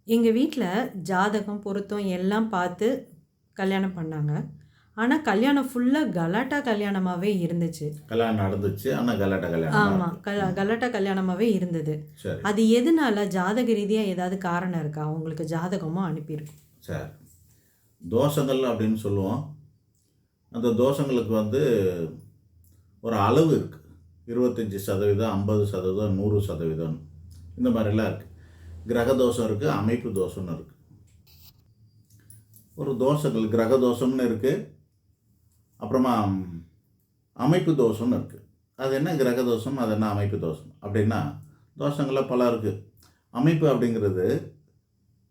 எங்க வீட்ல ஜாதகம், பொருத்தம் எல்லாம் பார்த்து கல்யாணம் பண்ணாங்க. ஆனா, கல்யாணம் ஃபுல்லா கலாட்டா கல்யாணமாவே இருந்துச்சு. கல்யாணம் நடந்துச்சு. ஆனா கலாட்டா கல்யாணமா ஆமா. இருக்கு. கலாட்டா கல்யாணமாவே இருந்தது. சரி, அது எதுனால? ஜாதக ரீதியா ஏதாவது காரணம் இருக்கா? உங்களுக்கு ஜாதகமும் அனுப்பியிருக்கோம். சரி. தோஷங்கள் அப்படின்னு சொல்லுவோம். அந்த தோஷங்களுக்கு ஒரு அளவு இருக்கு. 25% 50% 100% இந்த மாதிரிலாம் இருக்கு. கிரக தோஷம் இருக்கு, அமைப்பு தோஷம்னு இருக்கு. ஒரு தோஷங்கள் கிரக தோஷம்னு இருக்கு. அப்புறமா அமைப்பு தோஷம்னு இருக்கு. அது என்ன கிரக தோஷம், அது என்ன அமைப்பு தோஷம் அப்படின்னா, தோஷங்கள்ல பல இருக்கு. அமைப்பு அப்படிங்கிறது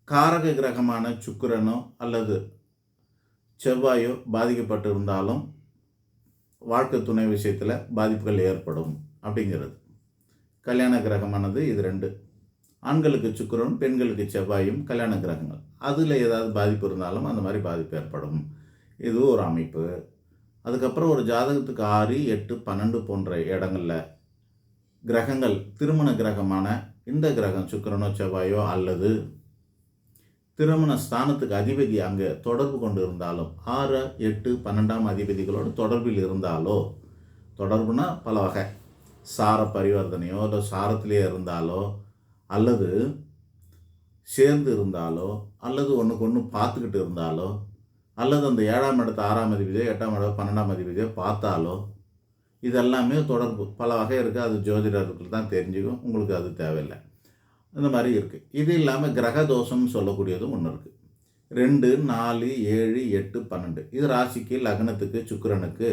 காரக கிரகமான சுக்கிரனோ அல்லது செவ்வாயோ பாதிக்கப்பட்டு இருந்தாலும் வாழ்க்கை துணை விஷயத்தில் பாதிப்புகள் ஏற்படும் அப்படிங்கிறது. கல்யாண கிரகமானது இது ரெண்டு. ஆண்களுக்கு சுக்கிரனும் பெண்களுக்கு செவ்வாயும் கல்யாண கிரகங்கள். அதில் ஏதாவது பாதிப்பு இருந்தாலும் அந்த மாதிரி பாதிப்பு ஏற்படும். இது ஒரு அமைப்பு. அதுக்கப்புறம் ஒரு ஜாதகத்துக்கு 6, 8, 12 போன்ற இடங்களில் கிரகங்கள் திருமண கிரகமான இந்த கிரகம் சுக்கிரனோ செவ்வாயோ அல்லது திருமண ஸ்தானத்துக்கு அதிபதி அங்கே தொடர்பு கொண்டு இருந்தாலும் 6, 8, 12ஆம் அதிபதிகளோடு தொடர்பில் இருந்தாலோ, தொடர்புனா பல வகை, சார பரிவர்த்தனையோ இல்லை சாரத்திலேயே இருந்தாலோ அல்லது சேர்ந்து இருந்தாலோ அல்லது ஒன்றுக்கு ஒன்று பார்த்துக்கிட்டு இருந்தாலோ அல்லது அந்த 7ஆம் இடத்தை 6ஆம் அதிபதியோ 8ஆம் இடத்தை 12ஆம் அதிபதியோ பார்த்தாலோ இதெல்லாமே தொடர்பு பல வகை இருக்குது. அது ஜோதிடர்களுக்கு தான் தெரிஞ்சுக்கும், உங்களுக்கு அது தேவையில்லை. இந்த மாதிரி இருக்குது. இது இல்லாமல் கிரக தோஷம்னு சொல்லக்கூடியதும் ஒன்று இருக்குது. 2, 4, 7, 8, 12 இது ராசிக்கு லக்னத்துக்கு சுக்கிரனுக்கு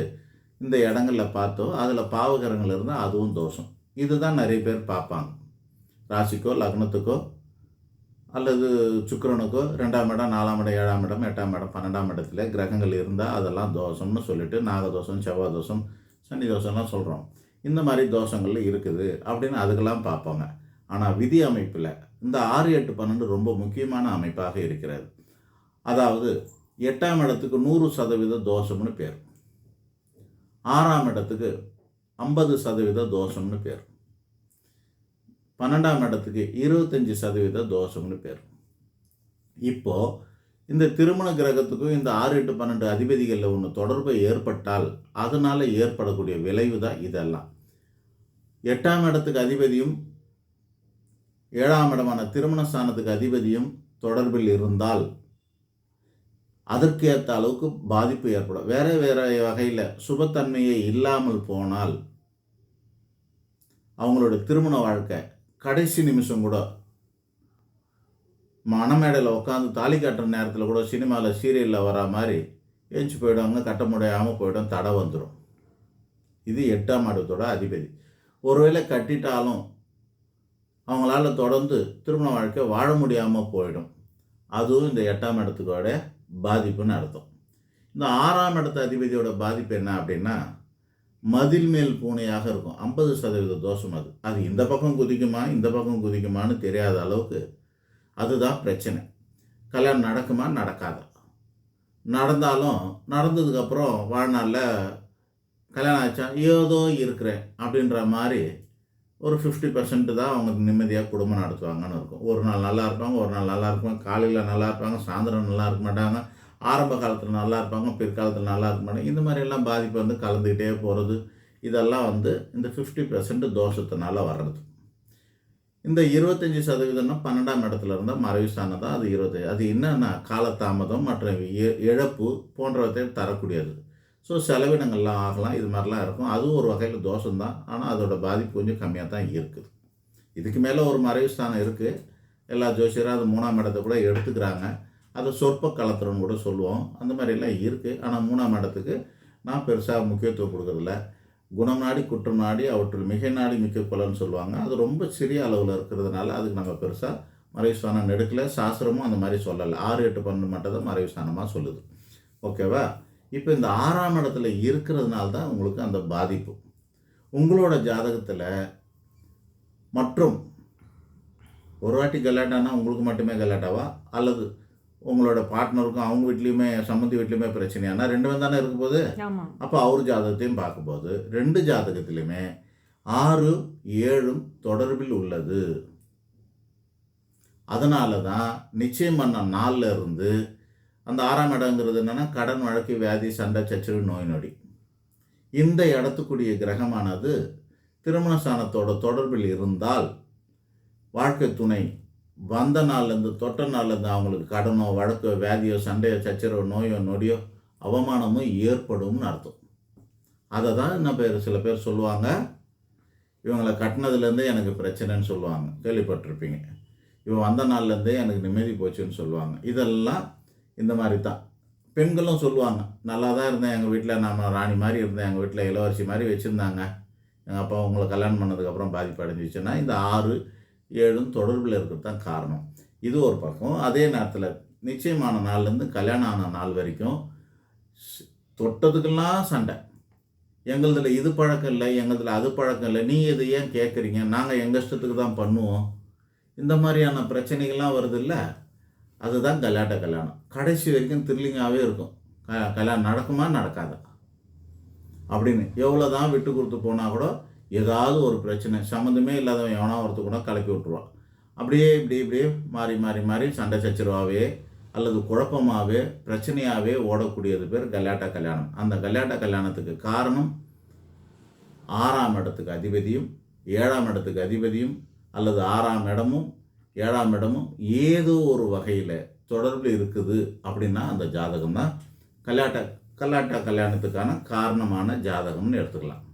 இந்த இடங்களில் பார்த்தோ அதில் பாவகிரகங்கள் இருந்தால் அதுவும் தோஷம். இதுதான் நிறைய பேர் பார்ப்பாங்க. ராசிக்கோ லக்னத்துக்கோ அல்லது சுக்கிரனுக்கோ 2ஆம் இடம் 4ஆம் இடம் 7ஆம் இடம் 8ஆம் இடம் 12ஆம் இடத்துல கிரகங்கள் இருந்தால் அதெல்லாம் தோஷம்னு சொல்லிட்டு நாகதோஷம், செவ்வாய் தோஷம், சனி தோஷம்லாம் சொல்கிறோம். இந்த மாதிரி தோஷங்கள் இருக்குது அப்படின்னு அதுக்கெல்லாம் பார்ப்பாங்க. ஆனால் விதி அமைப்பில் இந்த 6, 8, 12 ரொம்ப முக்கியமான அமைப்பாக இருக்கிறது. அதாவது 8ஆம் இடத்துக்கு 100% தோஷம்னு பேர், 6ஆம் இடத்துக்கு 50% தோஷம்னு பேர், 12ஆம் இடத்துக்கு 25% தோஷம்னு பேர். இப்போ இந்த திருமண கிரகத்துக்கும் இந்த 6, 8, 12 அதிபதிகளில் ஒன்று தொடர்பு ஏற்பட்டால் அதனால் ஏற்படக்கூடிய விளைவு தான் இதெல்லாம். 8ஆம் இடத்துக்கு அதிபதியும் 7ஆம் இடமான திருமண ஸ்தானத்துக்கு அதிபதியும் தொடர்பில் இருந்தால் அதற்கேற்ற அளவுக்கு பாதிப்பு ஏற்படும். வேறு வேறு வகையில் சுபத்தன்மையே இல்லாமல் போனால் அவங்களோட திருமண வாழ்க்கை கடைசி நிமிஷம் கூட மணமேடையில் உட்காந்து தாலி கட்டுற நேரத்தில் கூட சினிமாவில் சீரியலில் வர மாதிரி ஏஞ்சி போயிடுவாங்க, கட்ட முடியாமல் போயிடும், தடை வந்துடும். இது 8ஆம் இடத்தோட அதிபதி. ஒருவேளை கட்டிட்டாலும் அவங்களால தொடர்ந்து திருமண வாழ்க்கை வாழ முடியாமல் போயிடும். அதுவும் இந்த 8ஆம் இடத்துக்கோட பாதிப்புன்னு அர்த்தம். இந்த 6ஆம் இடத்து அதிபதியோட பாதிப்பு என்ன அப்படின்னா மதில் மேல் பூனையாக இருக்கும். 50% தோஷம். அது இந்த பக்கம் குதிக்குமா இந்த பக்கம் குதிக்குமான்னு தெரியாத அளவுக்கு அதுதான் பிரச்சனை. கல்யாணம் நடக்குமா நடக்காதா, நடந்தாலும் நடந்ததுக்கப்புறம் வாழ்நாளில் கல்யாணம் ஆச்சா ஏதோ இருக்கிறேன் அப்படின்ற மாதிரி ஒரு 50% தான் அவங்க நிம்மதியாக குடும்பம் நடத்துவாங்கன்னு இருக்கும். ஒரு நாள் நல்லா இருப்பாங்க, ஒரு நாள் நல்லா இருப்பாங்க, காலையில் நல்லா இருப்பாங்க, சாயந்தரம் நல்லா இருக்க மாட்டாங்க, ஆரம்ப காலத்தில் நல்லா இருப்பாங்க, பிற்காலத்தில் நல்லா இருக்க மாட்டாங்க. இந்த மாதிரியெல்லாம் பாதிப்பு கலந்துக்கிட்டே போகிறது. இதெல்லாம் இந்த 50% தோஷத்தினால வர்றது. இந்த 25% 12ஆம் இடத்துல இருந்தால் மறைவு ஸ்தானம் தான். அது 25. அது என்னன்னா காலதாமதம் மற்றும் இழப்பு போன்றவற்றை தரக்கூடியது. ஸோ செலவினங்கள்லாம் ஆகலாம், இது மாதிரிலாம் இருக்கும். அதுவும் ஒரு வகையில் தோஷம்தான். ஆனால் அதோட பாதிப்பு கொஞ்சம் கம்மியாக தான் இருக்குது. இதுக்கு மேலே ஒரு மறைவு ஸ்தானம் இருக்குது. எல்லா ஜோசியரும் அது 3ஆம் இடத்தை கூட எடுத்துக்கிறாங்க. அதை சொற்ப கலத்திரம்னு கூட சொல்லுவோம். அந்த மாதிரிலாம் இருக்குது. ஆனால் 3ஆம் இடத்துக்கு நான் பெருசாக முக்கியத்துவம் கொடுக்குறதில்ல. குணம் நாடி குற்றம் நாடி அவற்றில் மிகை நாடி மிக்க குலன்னு சொல்லுவாங்க. அது ரொம்ப சிறிய அளவில் இருக்கிறதுனால அதுக்கு நம்ம பெருசாக மறைவு ஸ்தானம் எடுக்கல. சாஸ்திரமும் அந்த மாதிரி சொல்லலை. 6, 8, 12 மட்டும் தான் மறைவு ஸ்தானமாக சொல்லுது. ஓகேவா? இப்போ இந்த 6ஆம் இடத்துல இருக்கிறதுனால தான் உங்களுக்கு அந்த பாதிப்பு. உங்களோட ஜாதகத்தில் மற்றும் ஒரு வாட்டி கலாட்டானா உங்களுக்கு மட்டுமே கலாட்டாவா அல்லது உங்களோட பார்ட்னருக்கும் அவங்க வீட்லேயுமே சம்மந்தி வீட்லேயுமே பிரச்சனையானா 2 தானே இருக்கும் போது. அப்போ அவர் ஜாதகத்தையும் பார்க்கும்போது 2 ஜாதகத்திலையுமே 6, 7 தொடர்பில் உள்ளது. அதனால தான் நிச்சயம் பண்ண நாளில் இருந்து அந்த 6ஆம் இடங்கிறது என்னென்னா கடன், வழக்கு, வியாதி, சண்டை, சச்சரவு, நோய் நொடி. இந்த இடத்துக்குரிய கிரகமானது திருமண ஸ்தானத்தோட தொடர்பில் இருந்தால் வாழ்க்கை துணை வந்த நாள்லேருந்து தொட்ட நாள்லேருந்து அவங்களுக்கு கடனோ, வழக்கோ, வியாதியோ, சண்டையோ, சச்சரவோ, நோயோ, நொடியோ, அவமானமோ ஏற்படும்னு அர்த்தம். அதை தான் என்ன சில பேர் சொல்லுவாங்க, இவங்களை கட்டினதுலேருந்தே எனக்கு பிரச்சனைன்னு சொல்லுவாங்க, கேள்விப்பட்டிருப்பீங்க. இவன் வந்த நாள்லேருந்தே எனக்கு நிம்மதி போச்சுன்னு சொல்லுவாங்க. இதெல்லாம் இந்த மாதிரி தான். பெண்களும் சொல்லுவாங்க, நல்லா தான் இருந்தேன் எங்கள் வீட்டில், நான் ராணி மாதிரி இருந்தேன், எங்கள் வீட்டில் இளவரசி மாதிரி வச்சுருந்தாங்க, எங்கள் அப்பா உங்களை கல்யாணம் பண்ணதுக்கப்புறம் பாதிப்பு அடைஞ்சிச்சுன்னா இந்த 6, 7 தொடர்பில் இருக்கிறது தான் காரணம். இது ஒரு பக்கம். அதே நேரத்தில் நிச்சயமான நாள்லேருந்து கல்யாணம் ஆன நாள் வரைக்கும் தொட்டதுக்கெல்லாம் சண்டை. எங்களதில் இது பழக்கம் இல்லை, எங்களதில் அது பழக்கம் இல்லை, நீ இது ஏன் கேட்குறீங்க, நாங்கள் எங்கள் இஷ்டத்துக்கு தான் பண்ணுவோம், இந்த மாதிரியான பிரச்சனைகள்லாம் வருது இல்லை, அதுதான் கல்யாணம். கடைசி வரைக்கும் த்ரில்லிங்காகவே இருக்கும். கல்யாணம் நடக்குமா நடக்காதா அப்படின்னு எவ்வளோ தான் விட்டு கொடுத்து போனால் கூட ஏதாவது ஒரு பிரச்சனை, சம்மந்தமே இல்லாதவன் எவனா ஒருத்தர் கூட கலப்பி விட்டுருவான். அப்படியே இப்படியே மாறி சண்டை சச்சரவாகவே அல்லது குழப்பமாகவே பிரச்சனையாகவே ஓடக்கூடியது பேர் கல்யாணம். அந்த கல்யாணத்துக்கு காரணம் 6ஆம் இடத்துக்கு அதிபதியும் 7ஆம் இடத்துக்கு அதிபதியும் அல்லது 6ஆம் இடமும் 7ஆம் இடமும் ஏதோ ஒரு வகையில் தொடர்பில் இருக்குது அப்படின்னா அந்த ஜாதகம் தான் கல்யாணத்துக்கான காரணமான ஜாதகம்னு எடுத்துக்கலாம்.